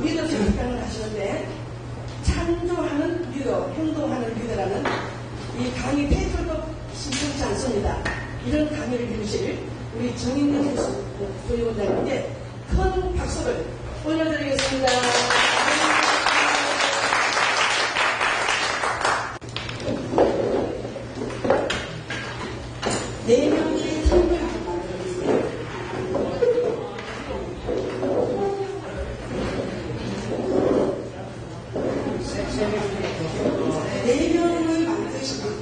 리더 정식당을 하시는데 창조하는 리더, 행동하는 리더라는 이 강의 타이틀도 심상치 않습니다. 이런 강의를 해주실 우리 정인경 부위원장님께 큰 박수를 올려드리겠습니다. 네 명의 팀을 만들었습니다.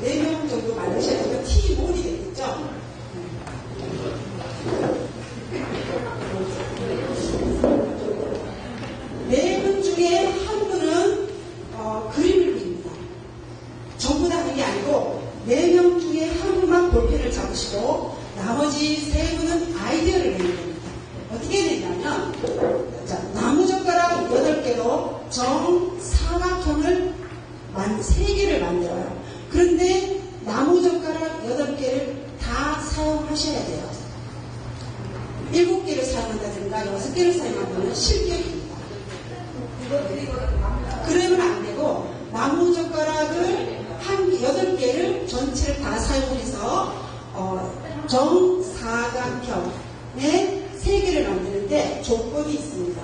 네 명 정도 만드시면 팀원이 되겠죠? 네 분 중에 한 분은 그림을 그립니다. 전부 다 그게 아니고 4명 중에 한 분만 볼펜을 잡으시고 나머지 3분은 아이디어를 내는 겁니다. 어떻게 되냐면 나무젓가락 8개로 정사각형을 3개를 만들어요. 그런데 나무젓가락 8개를 다 사용하셔야 돼요. 7개를 사용한다든가 6개를 사용하면 실격입니다. 그러면 안 되고 나무젓가락을 한 8개를 전체를 다 사용해서 정사각형에 3개를 만드는데 조건이 있습니다.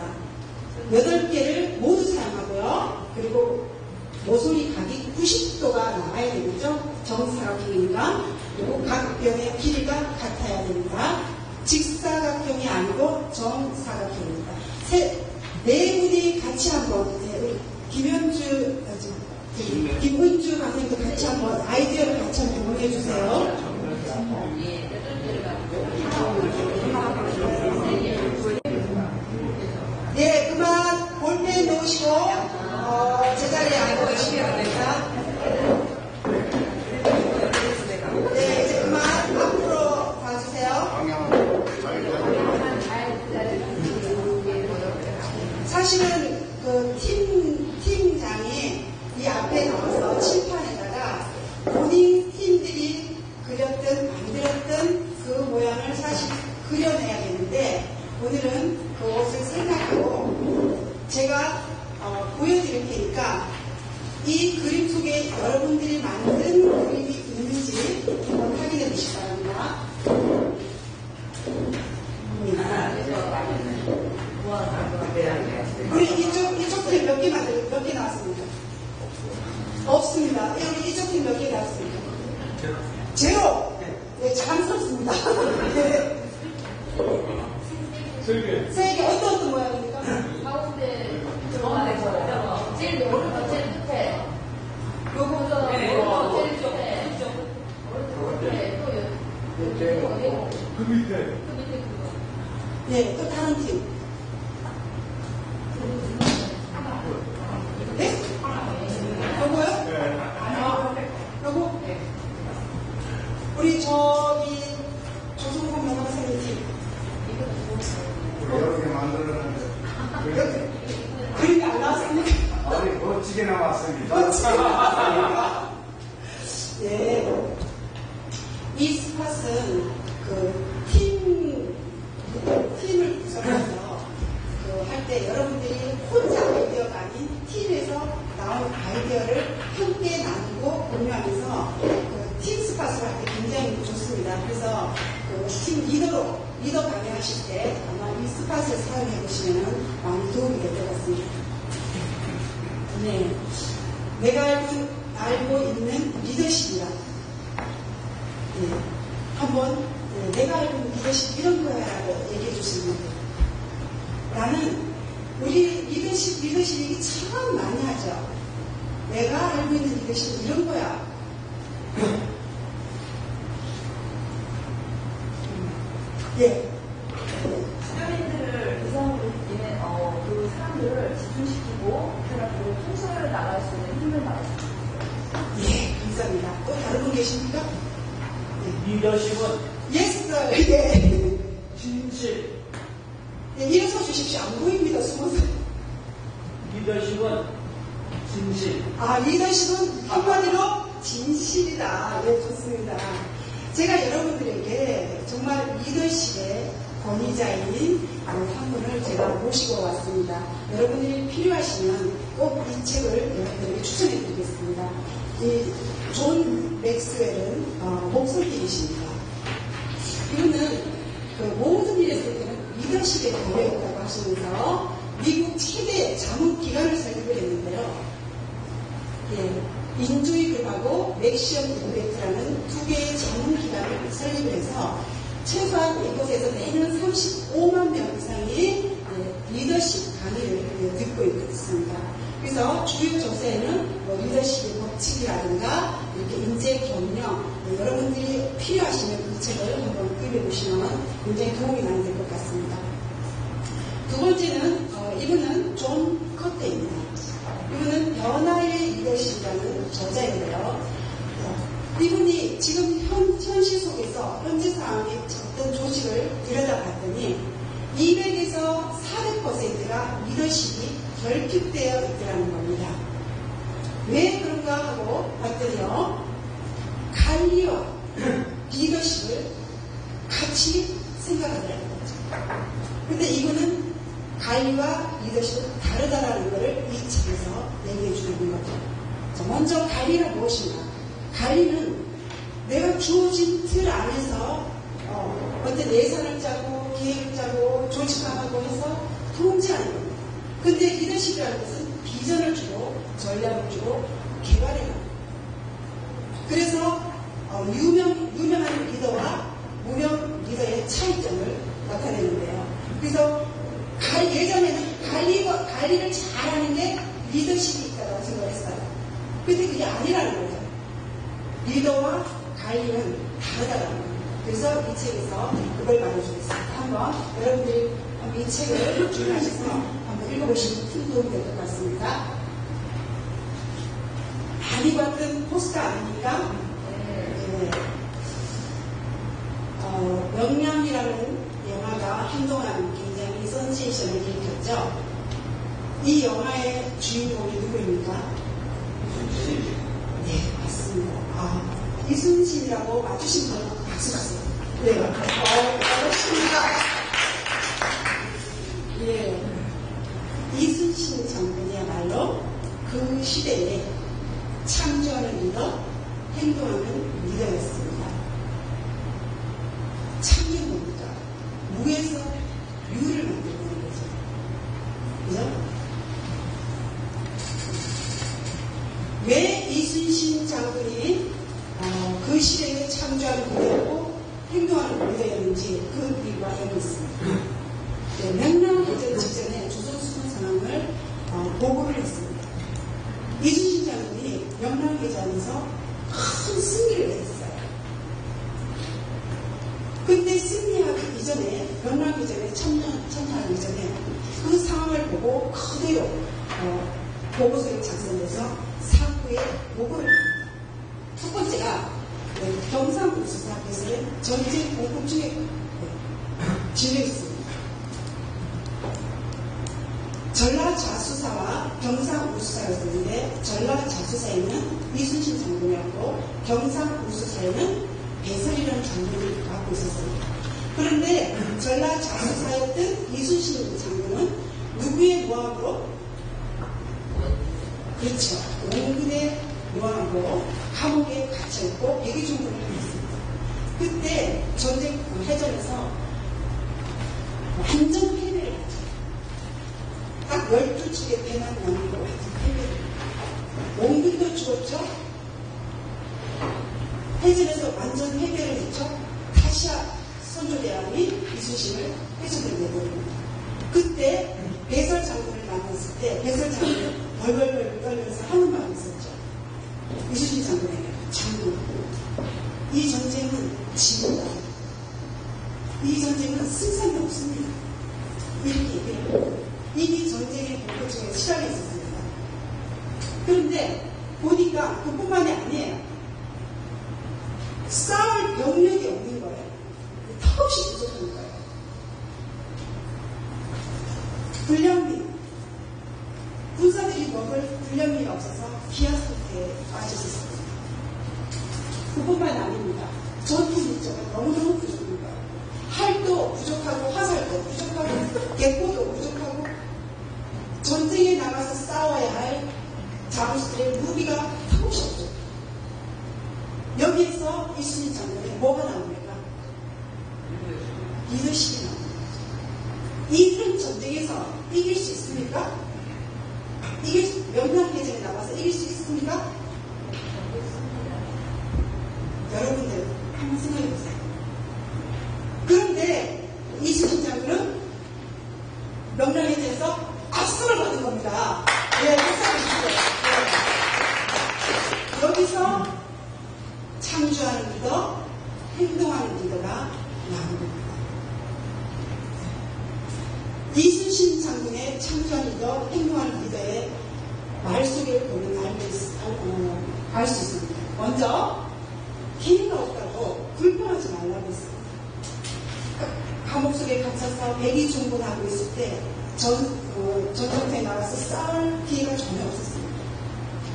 8개를 모두 사용하고요. 그리고 모서리 각이 90도가 나와야 되겠죠. 정사각형이니까. 그리고 각 변의 길이가 같아야 됩니다. 직사각형이 아니고 정사각형입니다. 네 분이 같이 한번 우리 김은주 강사님도 같이 한번 아이디어를 같이 한번 공유해 주세요. 네, 그만 볼펜 놓으시고 제자리에 앉아 계시면 됩니다. 네, 이제 그만 앞으로 봐주세요. 사실은 그 팀장이 이 앞에 나와서 칠판에다가 본인 팀들이 그렸던 만들었던 그 모양을 사실 그려내야 되는데 오늘은 그것을 생각하고 제가 보여드릴 테니까 이 그림 속에 여러분들이 만든 그림이 있는지 한번 확인해 보시기 바랍니다. 우리 이쪽 팀 몇 개 나왔습니까? 없습니다. 여기 이쪽 팀 몇 개 나왔습니까? 제로! 네, 장섭습니다. 네. 3개. 어떤 모양입니까? 가운데 들어가서 제일 오른쪽 제일 끝에 요거 제일 끝에 오른쪽 끝에 또 그 밑에 네, 또 다른 팀. 네? 요거요? 네. 요거? 우리 저기 조성국 명학생님 팀. 우리 이렇게 만들었는데 그림이 안 나왔습니까? 아니 멋지게 나왔습니다. 멋지게 나왔습니까? 네. 이 스팟은 그 팀을 구성해서 할 때 여러분들이 혼자 아이디어가 아닌 팀에서 나온 아이디어를 함께 나누고 공유하면서 팀 스팟을 할 때 굉장히 좋습니다. 그래서 팀 리더 강의 하실 때 아마 이 스팟을 사용해 보시면 많이 도움이 될 것 같습니다. 네. 내가 알고 있는 리더십이라. 네. 한번 내가 알고 있는 리더십 이런 거야라고 얘기해 주시면 돼요. 나는 우리 리더십 얘기 참 많이 하죠. 내가 알고 있는 리더십 이런 거야. 예. 주변인들을 이상으로 느끼는 그 사람들을 집중시키고 그 통솔을 나갈 수 있는 힘을 받을 수 있어요. 예, 감사합니다. 또 다른 분 계십니까? 리더십은 예스, 예. 진실. 네, 일어서 주십시오. 안 보입니다, 숨어서. 리더십은 진실. 리더십은 한마디로 진실이다. 네, 좋습니다. 제가 여러분들에게 정말 리더십의 권위자인 한 분을 제가 모시고 왔습니다. 여러분들이 필요하시면 꼭 이 책을 여러분들에게 추천해 드리겠습니다. 이 존 맥스웰은 목소리이십니다. 이분은 그 모든 일에 있을 때는 리더십에 걸려있다고 하시면서 미국 최대 자문기관을 설립을 했는데요. 예, 인조이급하고 맥시엄 이베트라는 두 개의 자문기관을 설립을 해서 최소한 이곳에서 매년 35만 명 이상의 리더십 강의를 듣고 있습니다. 그래서 주요 조사에는 리더십의 법칙이라든가 이렇게 인재 경영, 여러분들이 필요하시면 이 책을 한번 읽어보시면 굉장히 도움이 많이 될 것 같습니다. 두 번째는 이분은 존 커테입니다. 이분은 변화의 리더십이라는 저자인데요. 이분이 지금 현실 속에서 현재 상황의 어떤 조직을 들여다봤더니 200에서 400%가 리더십이 결핍되어 있더라는 겁니다. 왜 그런가 하고 봤더니요. 관리와 리더십을 같이 생각하더라는 거죠. 근데 이거는 관리와 리더십은 다르다라는 것을 이 책에서 얘기해 주는 거죠. 자, 먼저 관리는 무엇인가? 관리는 내가 주어진 틀 안에서 어떤 예산을 짜고 계획을 짜고 조직화하고 해서 통제하는 겁니다. 근데 리더십이라는 것은 비전을 주고 전략을 주고 개발해 나가는 겁니다. 그래서 유명한 리더와 무명 리더의 차이점을 나타내는데요. 그래서 예전에는 관리를 잘하는 게 리더십이 있다고 생각했어요. 근데 그게 아니라는 거죠. 리더와 관리는 다르다는 거예요. 그래서 이 책에서 그걸 말해주겠습니다. 한번 여러분들이 이 책을 주문하셔서 한번 읽어보시면 큰 도움이 될 것 같습니다. 많이 봤던 포스터 아닙니까? 네. 명량이라는 영화가 한동안 굉장히 센세이션을 일으켰죠. 이 영화의 주인공이 누구입니까? 네, 맞습니다. 이순신이라고 맞추신 분 박수 주세요. 네, 반갑습니다. 예, 이순신 장군이야말로 그 시대에 창조하는 리더, 행동하는 리더였습니다. 창이 뭡니까? 무에서 유를 만들어내는 거죠. 그죠? 왜 이순신 장군이 그 시대에 창조하는 리더였고 행동하는 리더였는지 그 이유가 여기 있습니다. 네, 명량해전 직전에 조선 수군 상황을 보고를 했습니다. 이순신 장군이 명량해전에서 큰 승리를 했어요. 근데 승리하기 이전에 명량해전에 참여하기 이전에 그 상황을 보고 그대로 보고서를 작성해서 사후에 보고를 합니다. 첫 번째가 경상우수사께서는 전쟁 공포증에 진려 있습니다. 전라자수사와 경상우수사였는데 전라자수사에는 이순신 장군이었고 경상우수사에는 배설이라는 장군이 맡고 있었습니다. 그런데 전라자수사였던 이순신 장군은 누구의 모함으로? 그렇죠. 원군의 모함으로 감옥에 갇혀있고 백의종군을 했습니다. 그때 전쟁 해전에서 완전 패배를 하죠. 딱 12척의 배만 남기고 완전 패배를 합니다. 원군도 죽었죠. 해전에서 완전 패배를 했죠. 다시야 선조대왕이 이순신을 해전을 내버립니다. 그때 배설 장군을 만났을 때 배설 장군은 벌벌벌 떨면서 하는 말이 있었죠. 이순신 장군에게 장군, 이 전쟁은 지구다. 이 전쟁은 승산이 없습니다. 이렇게 얘기해요. 이미 전쟁의 공포증에 치닫혀 있었습니다. 그런데 보니까 그뿐만이 아니에요. 싸울 병력이 없는 거예요. 턱없이 부족한 거예요. 불량비, 군사들이 먹을 불량비가 없어서 기아 상태에 빠졌습니다. 그뿐만 아닙니다. 전투 물자가 너무너무 부족한 거예요. 할 총도 부족하고 화살도 부족하고 객포도 부족하고 전쟁에 나가서 싸워야 할 장수들의 무기가 턱없이 없죠. 여기에서 이순신 장군에 뭐가 나옵니까? 리더십이 나옵니다. 이런 전쟁에서 이길 수 있습니까? 명랑해전에 나가서 이길 수 있습니까? 여러분들 한번 생각해보세요. 그런데 이순신 장군은 명랑해전에서 압승을 거둔 겁니다. 네, 여기서 창조하는 리더, 행동하는 리더가 나온 겁니다. 이순신 장군의 창조하는 리더, 행동하는 리더의 말 속에 보면 알 수 있습니다. 먼저 기회가 없다고 불평하지 말라고 했습니다. 감옥 속에 갇혀서 백의종군하고 있을 때 전쟁터에 나가서 싸울 기회가 전혀 없었습니다.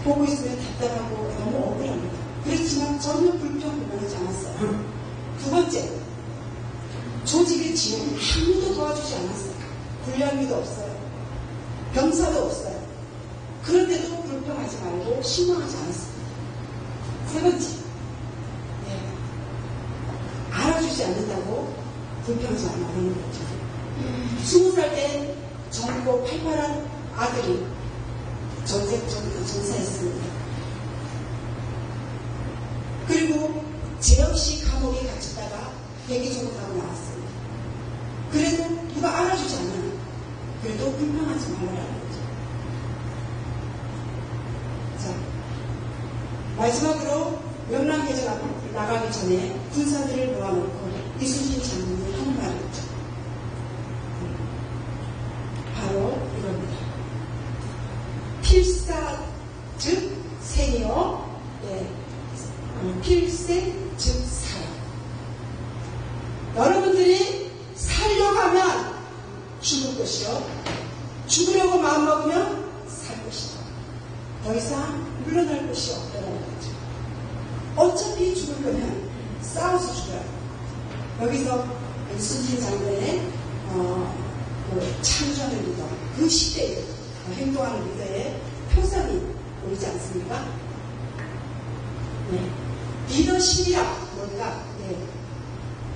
보고 있으면 답답하고 너무 억울합니다. 그렇지만 전혀 불평불만하지 않았어요. 두 번째, 조직의 지원 아무도 도와주지 않았어요. 군량미도 없어요. 병사도 없어요. 그런데도 불평하지 말고 실망하지 않았습니다. 세 번째, 알아주지 않는다고 불평하지 않는 거죠. 20살 때 정보 팔팔한 아들이 전사했습니다. 그리고 죄 없이 감옥에 갇혔다가 백의종군하고 나왔습니다. 그래도 누가 알아주지 않아요. 그래도 불평하지 말라는 거죠. 자, 마지막으로 명랑해전 앞으로 나가기 전에 군사들을 모아놓고 이순신 장군이 한 말이 있죠. 바로 이겁니다. 필사 즉 생이요, 필세 즉 사요. 여러분들이 살려고 하면 죽을 것이요, 죽으려고 마음먹으면 살 것이다. 더 이상 물러날 것이 없다는 거죠. 어차피 죽을 거면 싸워서 죽어야 돼요. 여기서 이순신 장군의 창조하는 리더, 그 시대에 행동하는 리더의 표상이 보이지 않습니까? 네. 리더십이라 뭔가,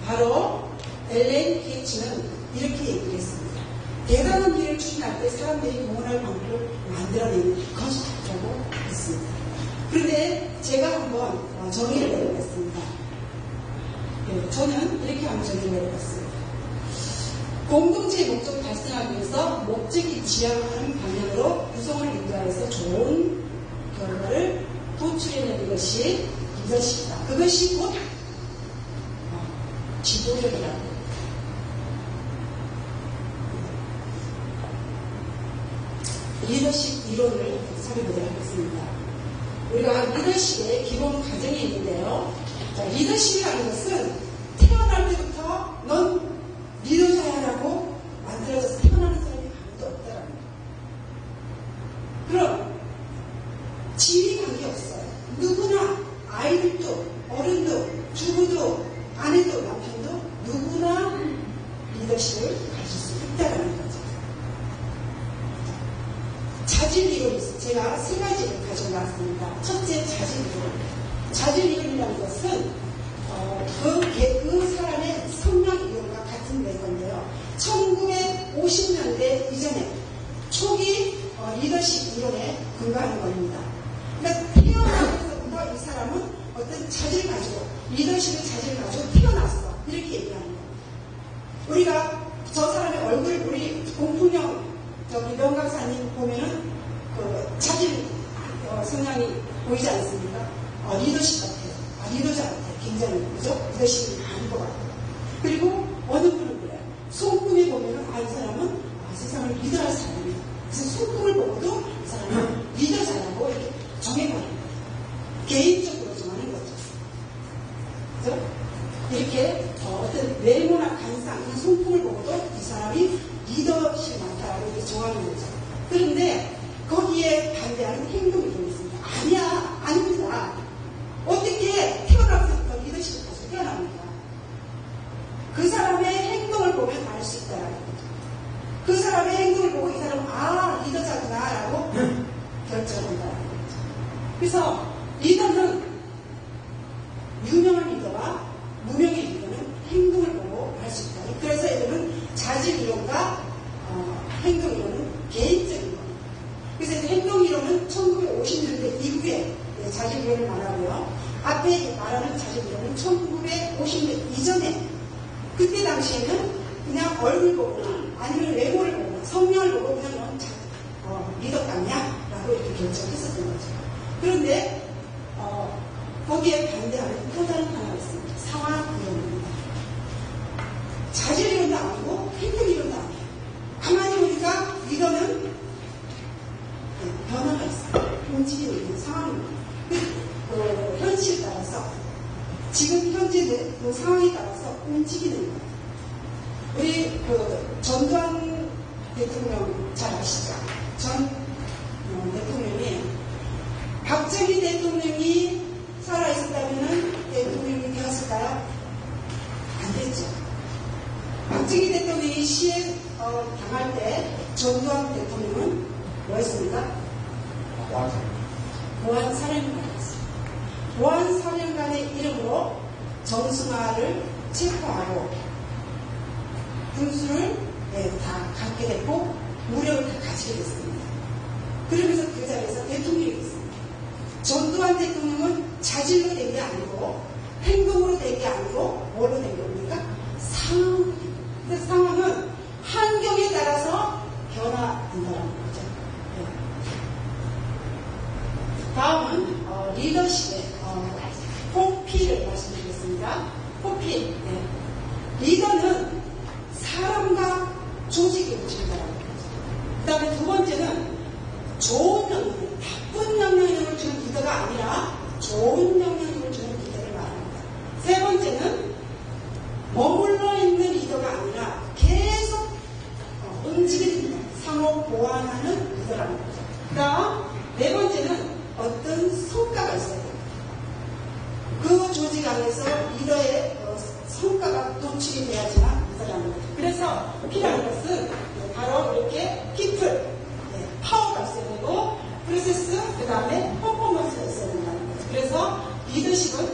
바로 엘렌 게이츠는 이렇게 얘기를 했습니다. 대단한 일을 추진할 때 사람들이 공헌할 방법을 만들어내는 것이라고 했습니다. 그런데 제가 한번 정의를 내려봤습니다. 저는 이렇게 한번 정의를 내려봤습니다. 공동체의 목적을 달성하기 위해서 목적이 지향하는 방향으로 구성을 인도하여서 좋은 결과를 도출해내는 것이 리더십이다. 그것이 곧 지도력이라고. 리더십 이론을 살펴보도록 하겠습니다. 우리가 리더십의 기본 과정이 있는데요. 자, 리더십이라는 것은 태어날 때부터 넌 리더자야라고 만들어져서 태어나는 사람이 아무도 없다라는 거예요. 그럼 지위 관계없어요. 누구나, 아이들도 어른도 주부도 아내도 남편도 누구나 리더십을 가질 수 있다는 거죠. 자질 이론이 있어요. 제가 세 가지를 가져왔습니다. 첫째, 자질 이론. 자질 이론이라는 것은 그 사람의 성향 이론과 같은 건데요. 1950년대 이전에 초기 리더십 이론에 근거하는 겁니다. 그러니까 태어나면서부터 이 사람은 어떤 자질을 가지고 리더십의 자질을 가지고 태어났어. 이렇게 얘기하는 거예요. 우리가 저 사람의 얼굴, 우리 공통형 명강사님 보면은 그 자질 성향이 보이지 않습니까? 리더십 같아요. 리더자 같아요. 굉장히, 그죠? 리더십이 아닌 것 같아요. 그리고 어느 분은 그래요. 손금에 보면은 이 사람은 세상을 리더할 사람이에요. 그래서 손금을 보고도 이 사람은 리더자라고 이렇게 정해버립니다. 개인적으로 정하는 거죠. 그죠? 이렇게 어떤 외모나 간상, 손금을 보고도 이 사람이 리더십이 많다라고 이렇게 정하는 거죠. 그런데 거기에 반대하는 행동이 있습니다. 아니야, 아닙니다. 어떻게 태어나면서부터 리더십을 가지고 태어납니까? 그래서 리더는 유명한 리더와 무명의 리더는 행동을 보고 할 수 있다. 그래서 이거는 자질 이론과 행동 이론은 개인적인 겁니다. 그래서 이제 행동 이론은 1950년대 이후에 자질 이론을 말하고요. 앞에 말하는 자질 이론은 1950년 이전에 그때 당시에는 그냥 얼굴 보거나 아니면 외모를 보거나 성명을 보고 그냥 넌 리더감이야 라고 이렇게 결정했었던 거죠. 그런데 거기에 반대하는 또 다른 하나가 있습니다. 상황 이론입니다. 자질 이론도 아니고 행동 이론도 아니에요. 가만히 보니까 리더는 변화가 있어요. 움직이는 상황입니다. 그 현실에 따라서 지금 현재 그 상황에 따라서 움직이는 거예요. 우리 그 전두환 대통령 잘 아시죠? 전 대통령이 박정희 대통령이 살아있었다면 대통령이 되었을까요? 안 됐죠. 박정희 대통령이 시해 당할 때 전두환 대통령은 뭐였습니까? 보안사령관이었어요. 보안사령관의 이름으로 정승화를 체포하고 군수를 다 갖게 됐고 무력을 다 가지게 됐습니다. 그러면서 그 자리에서 대통령이 됐습니다. 전두환 대통령은 자질로 된 게 아니고 행동으로 된 게 아니고 뭐로 된 겁니까? 상황. 그 상황은 환경에 따라서 변화된다는 거죠. 다음은 리더십의 포피를 말씀드리겠습니다. 포피. 리더는 사람과 조직이 움직인다는 거죠. 그 다음에 두 번째는 좋은 명령, 나쁜 명령을 주는 리더가 아니라 좋은 명령을 주는 리더를 말합니다. 세 번째는 머물러 있는 리더가 아니라 계속 움직이는 상호 보완하는 리더라는 거죠. 그 다음 네 번째는 어떤 성과가 있어야 됩니다. 그 조직 안에서 리더의 성과가 도출이 돼야지만 리더라는 거죠. 그래서 필요한 것은 바로 이렇게 people, 파워가 있어야 되고 프로세스, 그 다음에 퍼포먼스가 있어야 된다는 거죠. 그래서 리더십은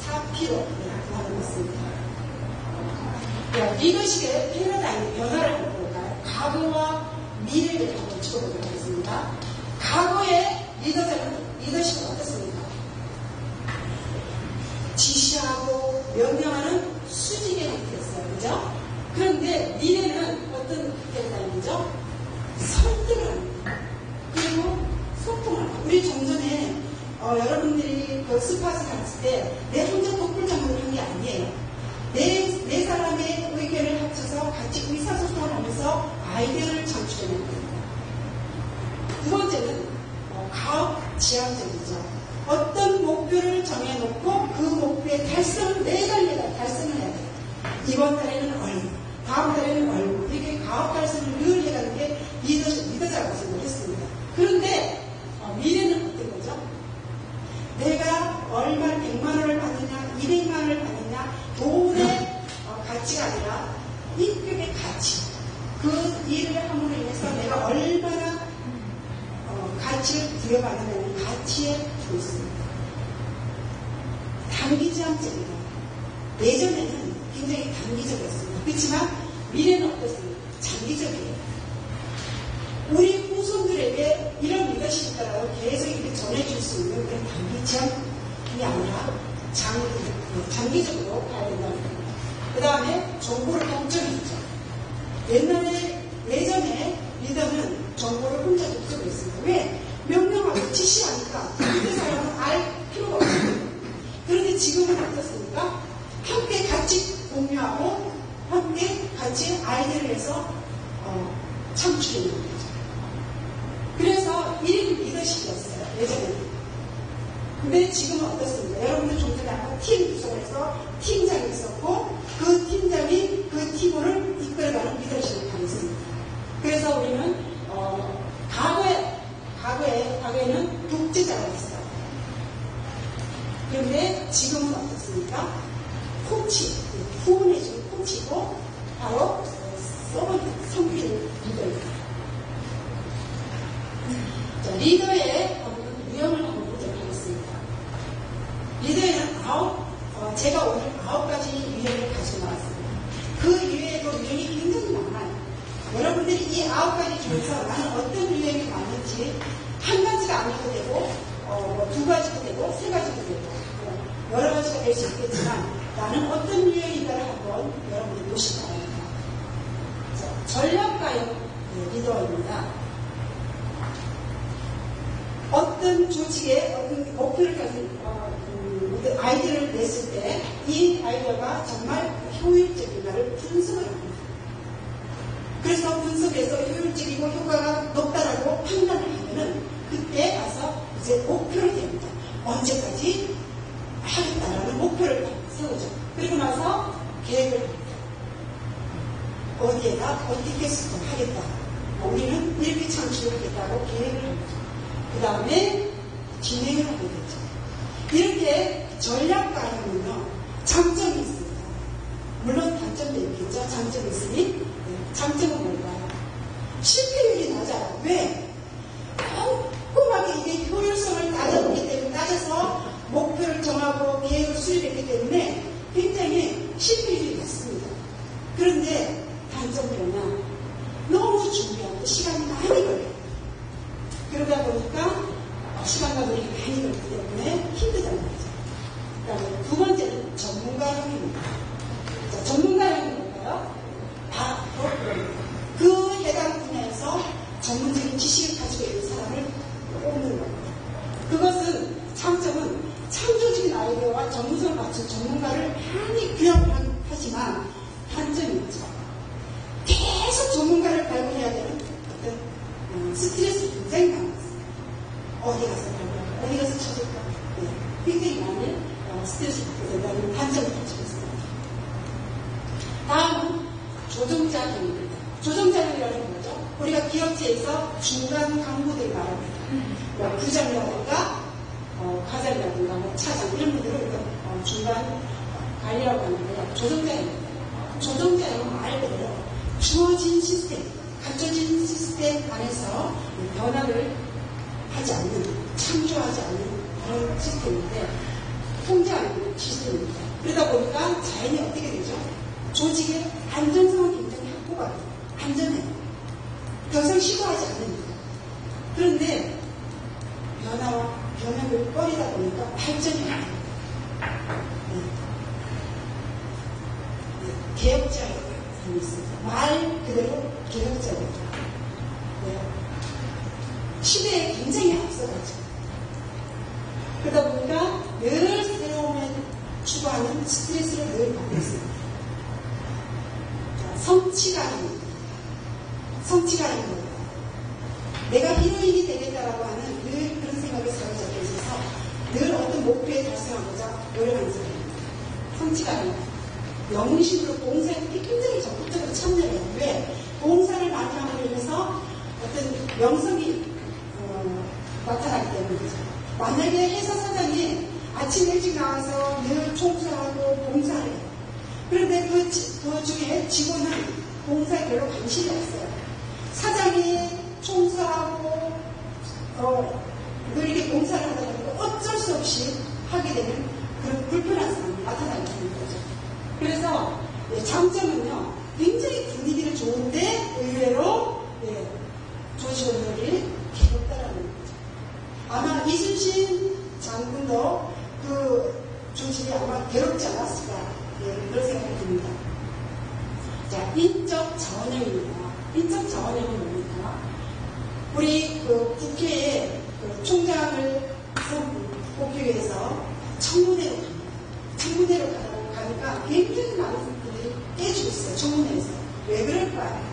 4P로 말하고 있습니다. 리더십의 패러다임, 변화를 한번 볼까요? 과거와 미래를 한번 짚어보도록 하겠습니다. 과거의 리더십은 어떻습니까? 지시하고 명령하는 수직의 형태였어요. 그죠? 그런데 미래는 어떤 패러다임이죠? 설득을 합니다. 그리고 소통을 합니다. 우리 좀 전에 여러분들이 그 스팟을 갔을 때 내 혼자 독불장군을 한 게 아니에요. 네 사람의 의견을 합쳐서 같이 의사소통을 하면서 아이디어를 창출해낸 겁니다. 두 번째는 가업 지향적이죠. 어떤 목표를 정해놓고 그 목표의 달성을 매달 달성을 해야 돼요. 이번 달에는 얼마, 다음 달에는 얼마, 이렇게 가업 달성을 늘 해가는 게 리더자라고 생각했습니다. 그런데 미래는 어떤 거죠? 내가 얼마를 100만 원을 받느냐, 200만 원을 받느냐, 돈의 가치가 아니라 인격의 가치. 그 일을 함으로 인해서 내가 얼마나 가치를 부여받느냐는 가치에 주고 있습니다. 단기지향적이다. 예전에는 굉장히 단기적이었습니다. 그렇지만 미래는 어떻습니까? 장기적이에요. 우리 후손들에게 이런 리더십이 있다라고 계속 이렇게 전해줄 수 있는 그런 단기지향이 아니라 장기적으로 가야 된다는 겁니다. 그 다음에 정보를 독점이 있죠. 예전에 리더는 정보를 혼자 독점을 했습니다. 왜? 명령하고 지시하니까 그 사람은 알 필요가 없습니다. 그런데 지금은 어떻습니까? 함께 같이 공유하고 함께 같이 아이디어를 해서 창출해 놓는 거죠. 그래서 1인 리더십이었어요. 예전에는. 근데 지금은 어떻습니까? 여러분들 좀 전에 아까 팀 구성해서 팀장이 있었고 그 팀장이 그 팀을 이끌어가는 리더십을 가졌습니다. 그래서 우리는 과거에는 독재자가 있어요. 그런데 지금은 어떻습니까? 코치, 후원해주는 코치고 바로 성필 리더입니다. 리더의 유형을 한번 보도록 하겠습니다. 제가 오늘 9가지 유형을 가지고 나왔습니다. 그 이외에도 유형이 굉장히 많아요. 여러분들이 이 9가지 중에서 나는 어떤 유형이 맞는지 한 가지가 아니도 되고, 2가지도 되고, 3가지도 되고, 여러 가지가 될 수 있겠지만 나는 어떤 유형인가를 한번 여러분들이 보시기 바랍니다. 전략가형 리더입니다. 어떤 조직에 어떤 목표를 가진 아이디어를 냈을 때 이 아이디어가 정말 효율적인가를 분석을 합니다. 그래서 분석해서 효율적이고 효과가 높다라고 판단을 하면은 그때 가서 이제 목표를 됩니다. 언제까지 하겠다라는 목표를 세우죠. 그리고 나서 계획을 합니다. 어디에다 어떻게 하겠다. 우리는 이렇게 창출하겠다고 계획을 합니다. 그 다음에 진행을 하게 되죠. 이렇게 전략가형은요, 장점이 있습니다. 물론 단점도 있겠죠. 장점이 있으니. 장점은 뭘까요? 실패율이 낮아요. 왜? 꼼꼼하게 이게 효율성을 따졌기 때문에, 따져서 목표를 정하고 계획을 수립했기 때문에 굉장히 실패율이 낮습니다. 그런데 단점이 뭐냐? 너무 준비하고 시간이 많이 걸려요. 그러다 보니까 시간과 노력이 많이 걸리기 때문에 힘들다는 거죠. 그 다음에 두 번째는 전문가형입니다. 전문가형이 뭘까요? 바로 그 해당 분야에서 전문적인 지식을 가지고 있는 사람을 뽑는 겁니다. 그것은 장점은 창조적인 아이디어와 전문성을 갖춘 전문가를 많이 구형하지만 단점이 있죠. 계속 전문가를 발굴해야 되는 어떤 스트레스 굉장히 강했어요. 어디 가서 발굴할까? 어디 가서 찾을까? 굉장히 많은 스트레스 받게 된다는 단점을 가지고 있습니다. 다음은 조정자형입니다. 조정자형이라는 거죠. 우리가 기업체에서 중간 간부들을 말합니다. 뭐 부장이라든가 과장이라든가 뭐 차장 이런 분들을 우리가 중간 관리라고 하는데요. 조정자형입니다. 조정자형은 말 그대로 주어진 시스템, 갖춰진 시스템 안에서 변화를 하지 않는, 창조하지 않는 그런 시스템인데, 통제하는 시스템입니다. 그러다 보니까 자연히 어떻게 되죠? 조직의 안전성은 굉장히 확보가 돼요. 안전해요. 더 이상 시도하지 않습니다. 그런데 변화와 변화를 꺼리다 보니까 발전이 안 돼요. 개혁자예요. 말 그대로 개혁자입니다. 시대에 굉장히 앞서가죠. 그러다 보니까 늘 새로움을 추구하는 스트레스를 늘 받고 있습니다. 성취감입니다. 성취감인 거예요. 내가 히로인이 되겠다라고 하는 늘 그런 생각을 사로잡혀 있어서 늘 어떤 목표에 달성하고자 노력하는 사람입니다. 성취감입니다. 영웅심으로 봉사에 굉장히 적극적으로 참여해요. 왜? 봉사를 많이 함으로 인해서 어떤 명성이 나타나기 때문이죠. 만약에 회사 사장이 아침 일찍 나와서 늘 청소하고 봉사를 해요. 그런데 그 중에 직원은 봉사에 별로 관심이 없어요. 사장이 청소하고 늘 이렇게 봉사를 하다 보니까 어쩔 수 없이 하게 되는 그런 불편한 상황이 나타나게 되는 거죠. 그래서 장점은요, 굉장히 분위기는 좋은데 의외로 조직원들이 괴롭다라는 거죠. 아마 이순신 장군도 그 조직이 아마 괴롭지 않았을까, 그런 생각이 듭니다. 자, 인적 자원형입니다. 인적 자원형은 뭡니까? 우리 그 국회에 그 총장을 뽑기 위해서 청문회로 갑니다. 청문회로 가니까 굉장히 많은 분들이 깨지고 있어요. 청문회에서. 왜 그럴까요?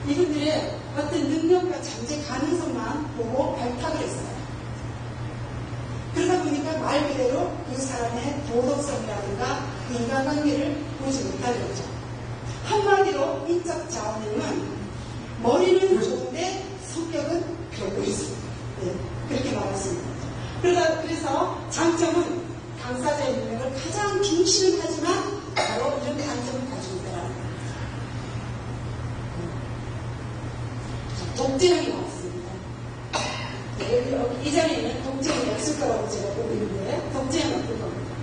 이분들의 어떤 능력과 잠재 가능성만 보고 발탁을 했어요. 그러다 보니까 말 그대로 그 사람의 도덕성이라든가 인간관계를 보지 못하는 거죠. 한마디로 인적 자원형은 머리는 좋은데 성격은 별로 있습니다. 그렇게 말했습니다. 그래서 장점은 당사자의 능력을 가장 중시는 하지만 바로 이런 단점을 가지고 있다는 겁니다. 독재형이 나왔습니다. 이 자리에는 독재형이 없을 거라고 제가 보고 있는데, 독재형은 어떤 겁니다.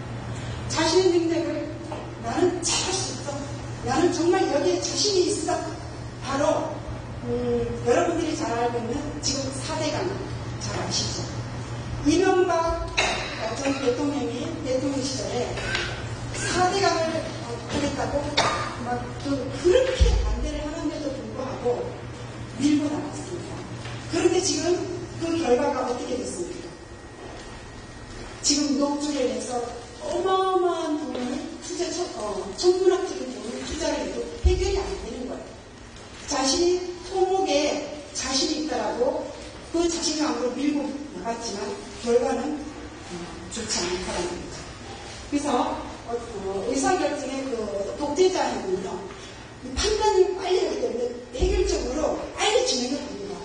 알고 있는 지금 4대강 잘 아시죠? 이명박 전 대통령이 대통령 시절에 4대강을 하겠다고 그렇게 반대를 하는데도 불구하고 밀고 나갔습니다. 그런데 지금 그 결과가 어떻게 됐습니까? 지금 녹조를 해서 어마어마한 돈을 천문학적인 돈을 투자를 해도 해결이 안 되는 거예요. 자신이 토목에 자신이 있다라고 그 자신감으로 밀고 나갔지만 결과는 좋지 않다라는 거죠. 그래서 의사결정의 그 독재자는요, 판단이 빨리 하기 때문에 해결적으로 빨리 진행을 합니다.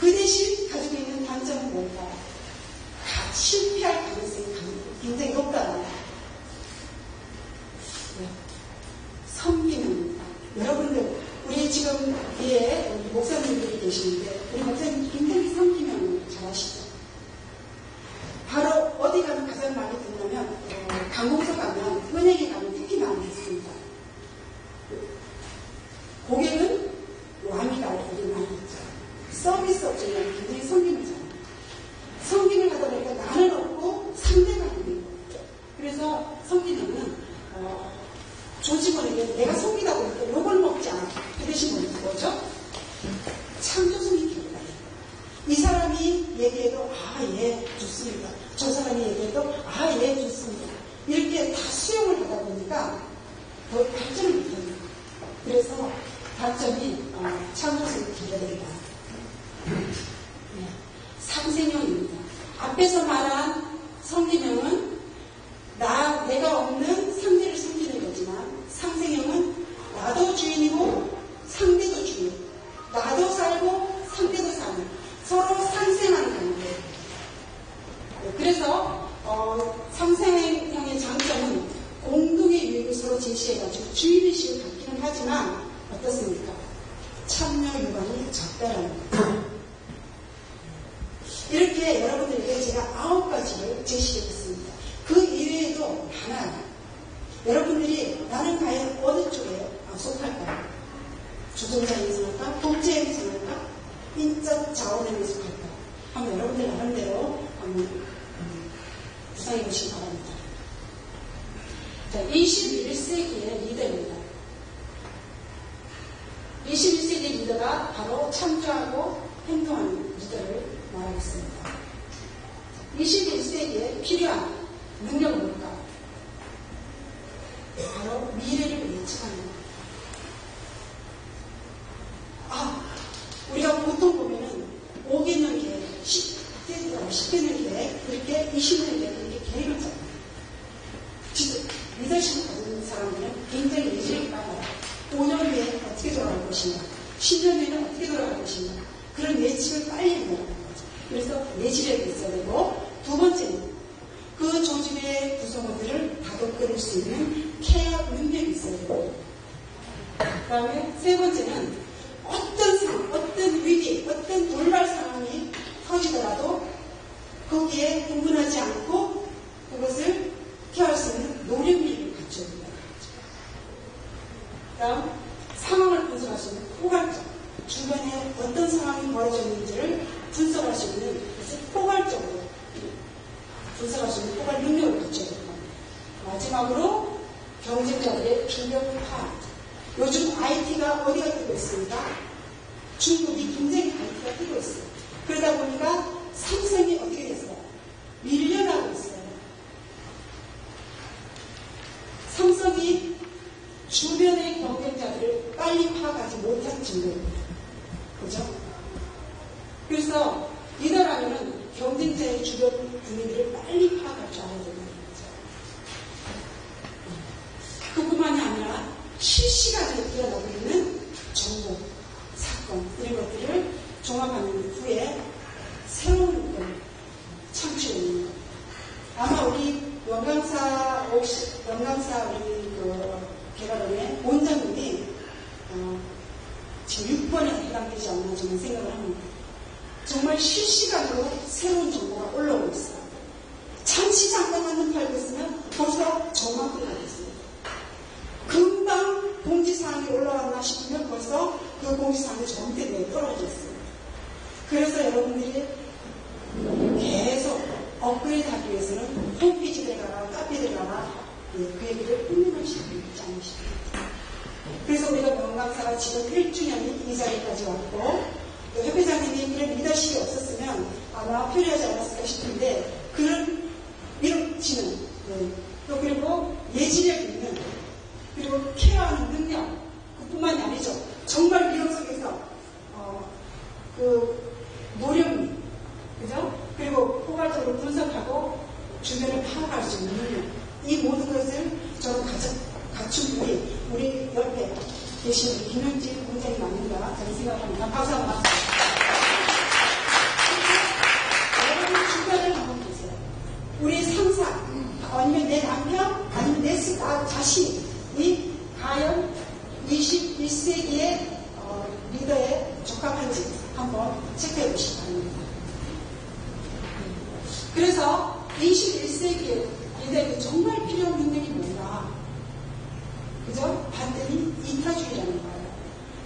그 대신 가지고 있는 단점은 뭘까요? 실패할 가능성이 굉장히 높다는 거예요. 섬기는 여러분들, 우리 지금 뒤에 우리 목사님들이 계시는데 우리 목사님 굉장히 섬기면 잘하시죠. 바로 어디 가면 가장 많이 듣냐면 강공서 가면, 은행에 가면 특히 많이 듣습니다. 고객은 왕이다, 고객 많이 듣죠. 서비스 업체는 굉장히 섬김을 잘합니다. 섬김을 하다 보니까 나는 없고 상대가 있는 거예요. 그래서 섬기는 조직원에게 내가 섬기다 보니까 욕을 먹지 않아. 그 대신 뭐죠? 창조성이 결과예요. 이 사람이 얘기해도 예 좋습니다. 저 사람이 얘기해도 예 좋습니다. 이렇게 다 수용을 하다 보니까 더 발전을 못합니다. 그래서 발전이 창조성이 결과됩니다. 상생형입니다. 앞에서 말한 성기명은 내가 없는 상대를 섬기는 거지만, 상생형은 나도 주인이고 상대도 주인, 나도 살고 상대도 사는, 서로 상생하는 관계. 그래서 상생형의 장점은 공동의 유익을 서로 제시해가지고 주인의식을 갖기는 하지만 어떻습니까? 참여 유관이 적다라는 거예요. 이렇게 여러분들에게 제가 9가지를 제시해봤습니다. 그 이외에도 많아요. 여러분들이 나는 과연 어느 쪽에 속할까요? 주동자에 속할까? 독재에 속할까? 인적 자원에 속할까? 한번 여러분들 나름대로 한번 구상해 보시기 바랍니다. 자, 21세기의 리더입니다. 21세기 리더가 바로 창조하고 행동하는 리더를 말하겠습니다. 21세기에 필요한 능력은 뭘까? 바로 미래를 예측하는 것. 우리가 보통 보면은 5개년 계획, 10개년 계획, 그렇게 20년 계획, 이렇게 계획을 짜요. 진짜 리더십을 가진 사람들은 굉장히 예측이 빨라요. 5년 뒤에 어떻게 돌아갈 것인가, 10년 뒤에는 어떻게 돌아갈 것인가, 그런 예측을 빨리 해내라는 거죠. 그래서 내실력이 있어야 되고, 두 번째는 그 조직의 구성원들을 다독거릴 수 있는 케어 능력이 있어야 되고, 그 다음에 세 번째는 어떤 상황, 어떤 위기, 어떤 돌발 상황이 터지더라도 거기에 흥분하지 않고 그것을 케어할 수 있는 노력력을 갖춰야 된다는 거죠. 그 다음 상황을 분석할 수 있는 포괄적, 주변에 어떤 상황이 벌어졌는지를 분석할 수 있는, 그래서 포괄적으로 분석할 수 있는 포괄 능력을 갖춰야 됩니다. 마지막으로 경쟁자들의 주력 파악. 요즘 IT가 어디가 뜨고 있습니다? 중국이 굉장히 IT가 뜨고 있어요. 그러다 보니까 삼성이 어떻게 됐어요? 밀려나고 있어요. 삼성이 주변의 경쟁자들을 빨리 파악하지 못한 증거입니다. 그죠? 그래서 리더라면 경쟁자의 주변 분위기를 빨리 파악할 줄 알아야 된다는 거죠. 그뿐만이 아니라 실시간으로 일어나고 있는 정보, 사건, 이런 것들을 종합하는 후에 새로운 걸 창출해내는 것. 아마 우리 영광사 우리 개발원의 원장님이 지금 6번에 해당되지 않나 저는 생각을 합니다. 정말 실시간으로 새로운 정보가 올라오고 있어요. 잠깐 한눈 팔고 있으면 벌써 정확도가 됐습니다. 금방 공지사항이 올라왔나 싶으면 벌써 그 공지사항이 정확되게 떨어져 있어요. 그래서 여러분들이 계속 업그레이드 하기 위해서는 홈페이지에 가라, 카페에 가라, 그 얘기를 끊임없이 듣지 않으십니다. 그래서 우리가 명강사가 지금 1주년이 이 자리까지 왔고, 또 협회장님이 그런 리더십이 없었으면 아마 표현하지 않았을까 싶은데, 그런 밀어치는, 또 그리고 예지력 있는, 그리고 케어하는 능력, 그뿐만이 아니죠. 정말 위험 속에서, 노력, 그죠? 그리고 포괄적으로 분석하고 주변을 파악할 수 있는 능력. 이 모든 것을 저는 갖춘 분이 우리 옆에 계신 우리 김영진 공장이 맞는가 저는 생각합니다. 박수 한번 맞습니다. 여러분 주변을 한번 보세요. 우리 상사, 아니면 내 남편, 아니면 나 자신이 과연 21세기의 리더에 적합한지 한번 체크해 보시기 바랍니다. 그래서 21세기의 리더에게 정말 필요한 능력이 뭔가? 그죠? 봤더니 이타주의라는 거예요.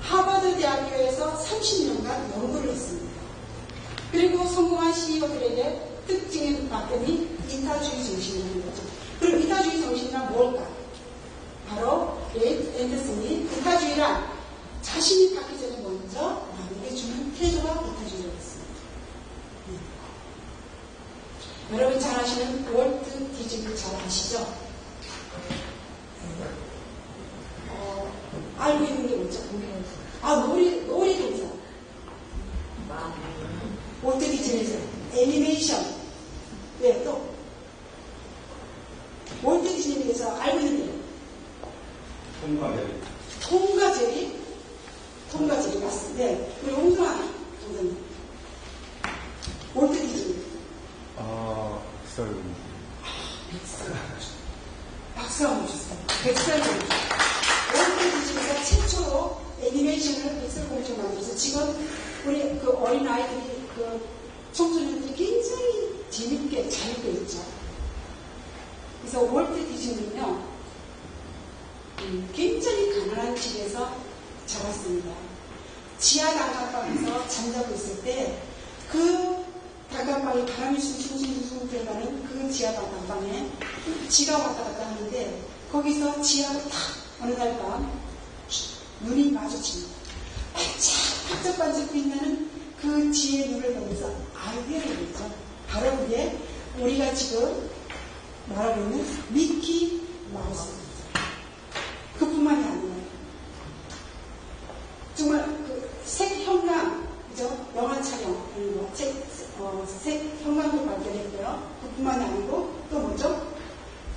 하버드 대학교에서 30년간 연구를 했습니다. 그리고 성공한 CEO들에게 특징을 봤더니 이타주의 정신이라는 거죠. 그럼 이타주의 정신이란 뭘까? 바로 레이트 앤더슨이 이타주의란 자신이 갖기 전에 먼저 남에게 주는 태도가 이타주의라고 했습니다. 여러분 잘 아시는 월트 디즈니 잘 아시죠? 알고 있는 게 뭐죠? 놀이동산. 월트 디즈니에서 애니메이션. 네, 또 월트 디즈니에서 알고 있는 게 통과제리 맞습니다. 네, 우리 홍성아 선생님. 월트 디즈니. 박수 한번 주세요. 백설공주. 월트 디즈니가 최초로 애니메이션을 백설공주를 만들어서 지금 우리 그 어린아이들이 그 청소년들이 굉장히 재밌게 잘 읽고 있죠. 그래서 월트 디즈니는요, 굉장히 가난한 집에서 자랐습니다. 지하 단칸방에서 잠자고 있을 때 그 단칸방에 바람이 숭숭숭숭 들어가는 그 지하 단칸방에 지가 왔다 갔다 하는데 거기서 지하로 탁 어느 날 밤 눈이 마주칩니다. 반짝반짝 빛나는 그 지혜의 눈을 보면서 아이디어를 내죠. 바로 그게 우리가 지금 말하고 있는 미키 마우스입니다. 그뿐만이 아니에요. 정말 그 색형광, 그죠? 영화 촬영, 색형광도 발견했고요. 그뿐만이 아니고 또 뭐죠?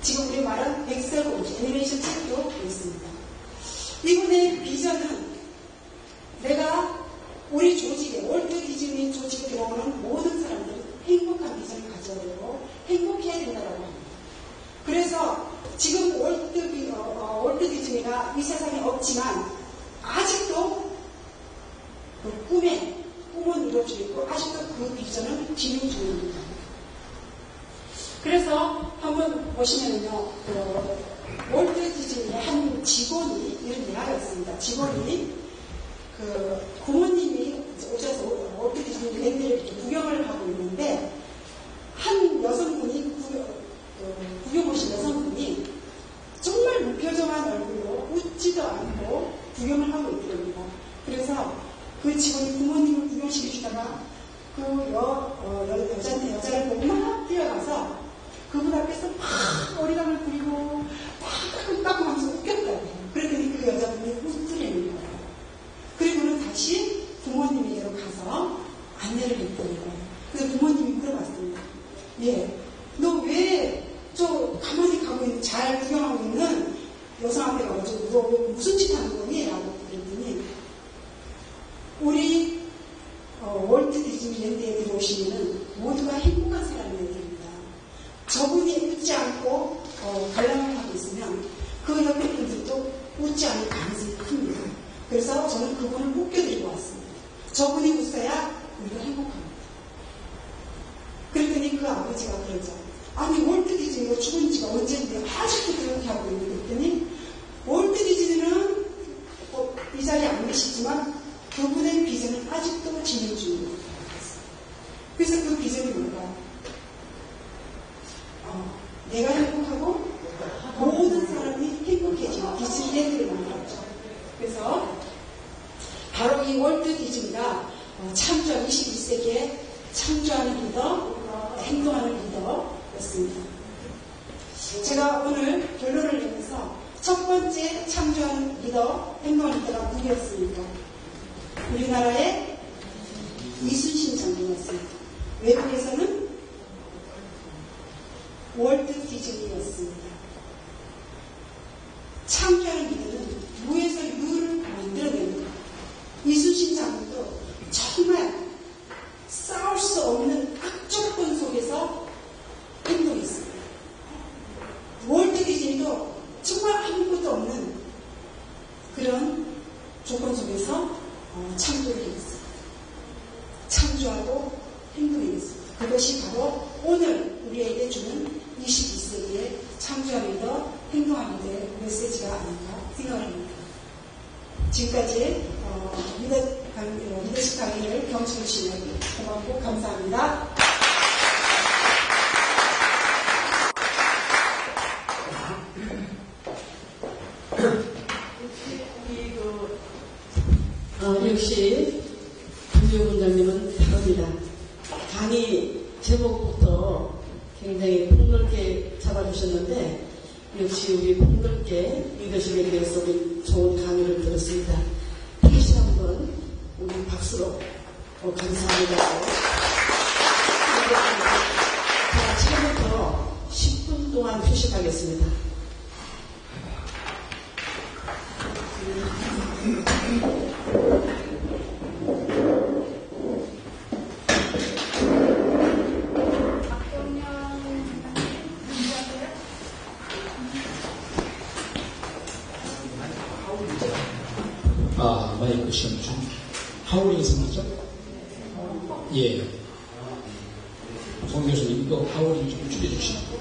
지금 우리 말한 백설공주 애니메이션 책도 있습니다. 이분의 비전은 내가 우리 조직에, 월트 디즈니 조직에 들어오는 모든 사람들이 행복한 비전을 가져야 되고 행복해야 된다고 합니다. 그래서 지금 월트 디즈니가 이 세상에 없지만 아직도 그 꿈은 이루어지고 아직도 그 비전은 진행 중입니다. 그래서 한번 보시면요, 월트 디즈니의 한 직원이 이런 대화가 있습니다. 직원이 그 부모님이 오셔서 월트 디즈니 랜드를 이렇게 구경을 하고 있는데 한 여성분이 구경 오신 여성분이 정말 무표정한 얼굴로 웃지도 않고 구경을 하고 있더랍니다. 그래서 그 직원이 부모님을 구경시켜주다가 그 여자를 보고 막 뛰어가서 그분 앞에서 막 어리광을 부리고 막 하면서 웃겼다고. 그랬더니 그 여자분이 웃으려는 거예요. 그리고는 다시 부모님에게로 가서 안내를 했더니 거예요. 그래서 부모님이 물어봤습니다. 예, 너 왜 저 가만히 가고 있는, 잘 구경하고 있는 여성한테 가가지고 너 무슨 짓 하는 거니? 라고 그랬더니 우리 월트 디즈니 랜드에 들어오시면은 모두가 행복한 사람이어야 됩니다. 저분이 웃지 않고 관람을 하고 있으면 그 옆에 분들도 웃지 않을 가능성이 큽니다. 그래서 저는 그분을 웃겨드리고 왔습니다. 저분이 웃어야 우리가 행복합니다. 그랬더니 그 아버지가 그러죠. 아니 월트 디즈니가 죽은 지가 언제인데 아직도 그렇게 하고 있는데 그랬더니 월트 디즈니는 이 자리에 안 계시지만 그분의 비전은 아직도 진행 중입니다. 창조한 21세기의 창조하는 리더, 행동하는 리더였습니다. 제가 오늘 결론을 내면서 첫 번째 창조하는 리더, 행동하는 리더가 누구였습니까? 우리나라의 이순신 장군이었습니다. 외국에서는 월트 디즈니였습니다. 창조하는 리더는 무에서 유를 만들어냅니다. 이순신 장군도 정말 싸울 수 없는 악조건 속에서 행동했습니다. 월트 디즈니도 정말 아무것도 없는 그런 조건 속에서 창조를 했습니다. 창조하고 행동했습니다. 그것이 바로 오늘 우리에게 주는 21세기의 창조하는 리더, 행동하는 리더의 메시지가 아닌가 생각을 합니다. 지금까지 리더십 강의를 경청해 주시면 고맙고 감사합니다. 역시 김지호 원장님은 다릅니다. 강의 제목부터 굉장히 폭넓게 잡아주셨는데 역시 우리 폭넓게 리더십에 대해서 우리 좋은 강의를 들었습니다. 다시 한번 우리 박수로 감사합니다. 자, 지금부터 10분 동안 휴식하겠습니다. 마이크 시험 중. 하울링에서 맞죠? 예. 송 교수님, 이거 하울링 좀 줄여주시면.